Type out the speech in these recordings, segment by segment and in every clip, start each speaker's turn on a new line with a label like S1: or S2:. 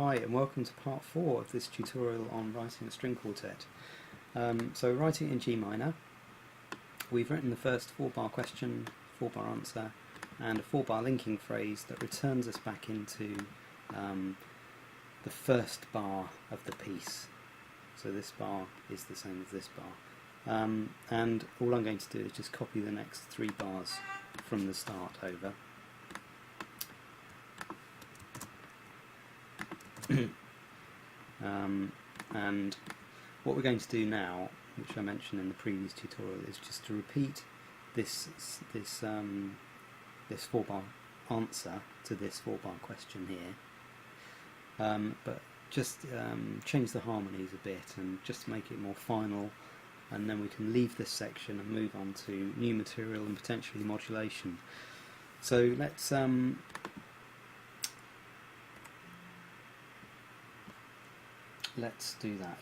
S1: Hi and welcome to part 4 of this tutorial on writing a string quartet. So writing in G minor, we've written the first 4-bar question, 4-bar answer and a 4-bar linking phrase that returns us back into the first bar of the piece. So this bar is the same as this bar. And all I'm going to do is just copy the next 3 bars from the start over. And what we're going to do now, which I mentioned in the previous tutorial, is just to repeat this 4-bar answer to this 4-bar question here, but just change the harmonies a bit and just make it more final, and then we can leave this section and move on to new material and potentially modulation. So let's do that.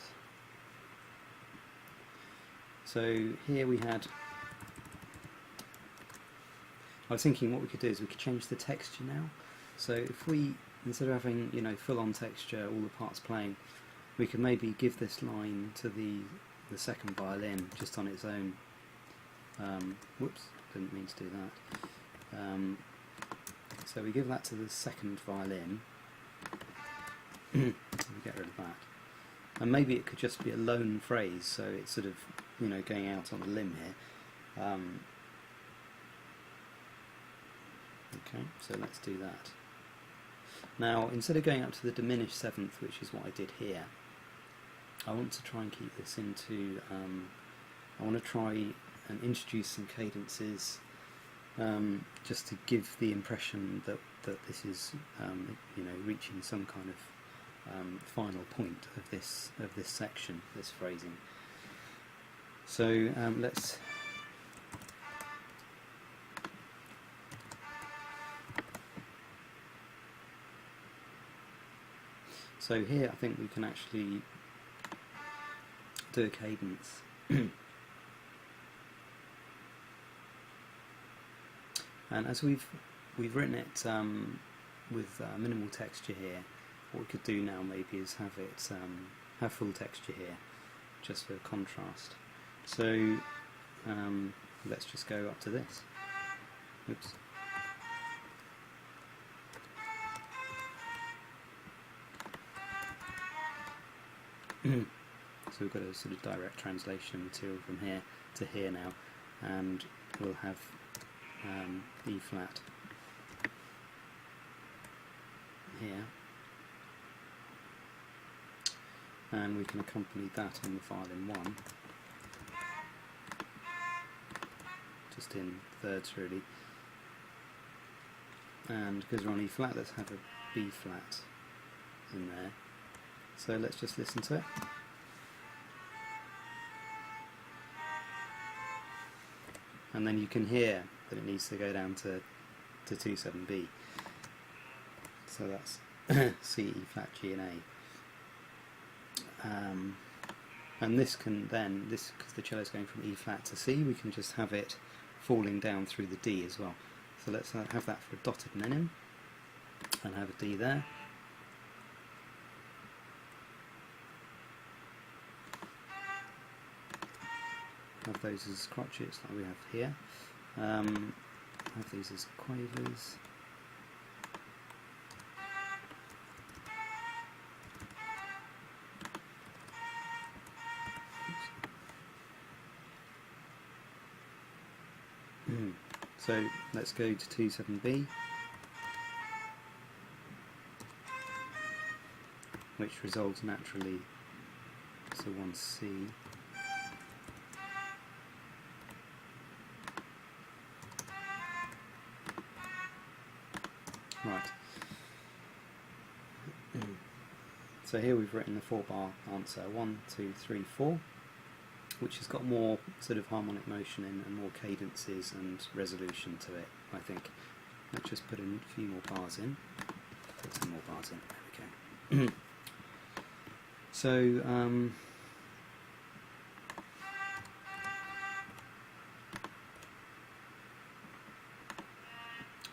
S1: So here we had, I was thinking what we could do is we could change the texture now. So if we, instead of having, you know, full-on texture, all the parts playing, we could maybe give this line to the second violin just on its own. Whoops, didn't mean to do that. So we give that to the second violin. We get rid of that. And maybe it could just be a lone phrase, so it's sort of, you know, going out on a limb here. Okay, so let's do that. Now, instead of going up to the diminished 7th, which is what I did here, I want to try and keep this into, I want to try and introduce some cadences, just to give the impression that this is, you know, reaching some kind of final point of this section, this phrasing. So let's so here I think we can actually do a cadence. And as we've written it with minimal texture here, what we could do now maybe is have it have full texture here, just for contrast. So let's just go up to this. Oops. So we've got a sort of direct translation material from here to here now, and we'll have E flat here, and we can accompany that on the violin 1, just in thirds really, and because we're on E flat, let's have a B flat in there. So let's just listen to it. And then you can hear that it needs to go down to 2/7B. So that's C, E flat, G and A. And this can then, because the cello is going from E flat to C, we can just have it falling down through the D as well. So let's have that for a dotted menin, and have a D there. Have those as crotchets like we have here. Have these as quavers. So let's go to 2/7B, which resolves naturally to 1C. Right. So here we've written the 4-bar answer, 1, 2, 3, 4, which has got more sort of harmonic motion in and more cadences and resolution to it, I think. Let's just put in a few more bars in. Put some more bars in. There we go. So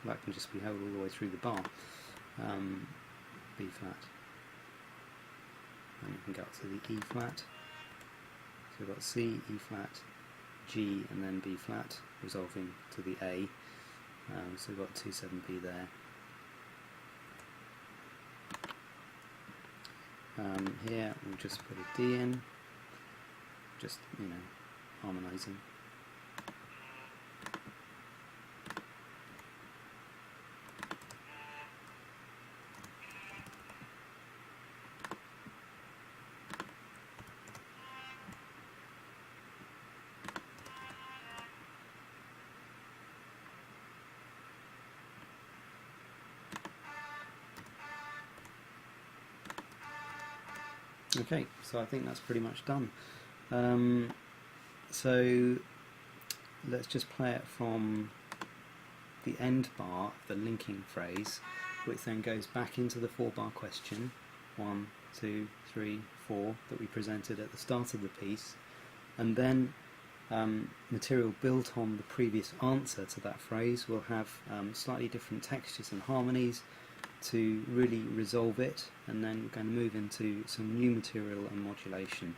S1: that can just be held all the way through the bar. B flat. and you can go up to the E flat. So we've got C, E flat, G, and then B flat, resolving to the A. So we've got 2/7B there. Here we'll just put a D in, just, you know, harmonising. Okay, so I think that's pretty much done. So let's just play it from the end bar, the linking phrase, which then goes back into the 4-bar question, 1, 2, 3, 4, that we presented at the start of the piece, and then material built on the previous answer to that phrase will have slightly different textures and harmonies to really resolve it, and then we're going to move into some new material and modulation.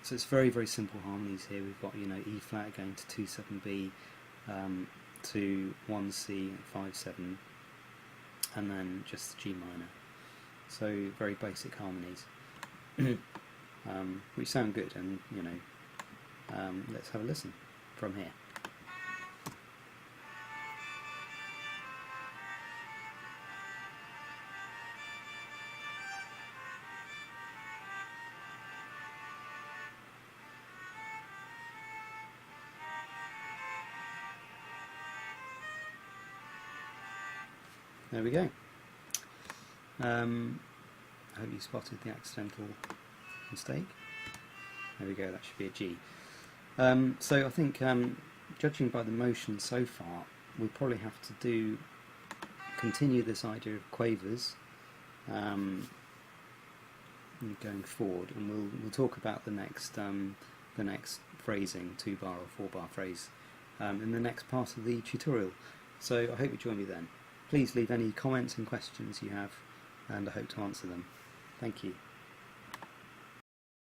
S1: So it's very, very simple harmonies here. We've got, you know, E flat going to 2/7B, to 1C and 5/7, and then just G minor. So very basic harmonies, which sound good, and, you know, let's have a listen from here. There we go. I hope you spotted the accidental mistake. There we go, that should be a G. So I think, judging by the motion so far, we'll probably have to continue this idea of quavers going forward, and we'll talk about the next phrasing, 2-bar or 4-bar phrase, in the next part of the tutorial. So I hope you join me then. Please leave any comments and questions you have, and I hope to answer them. Thank you.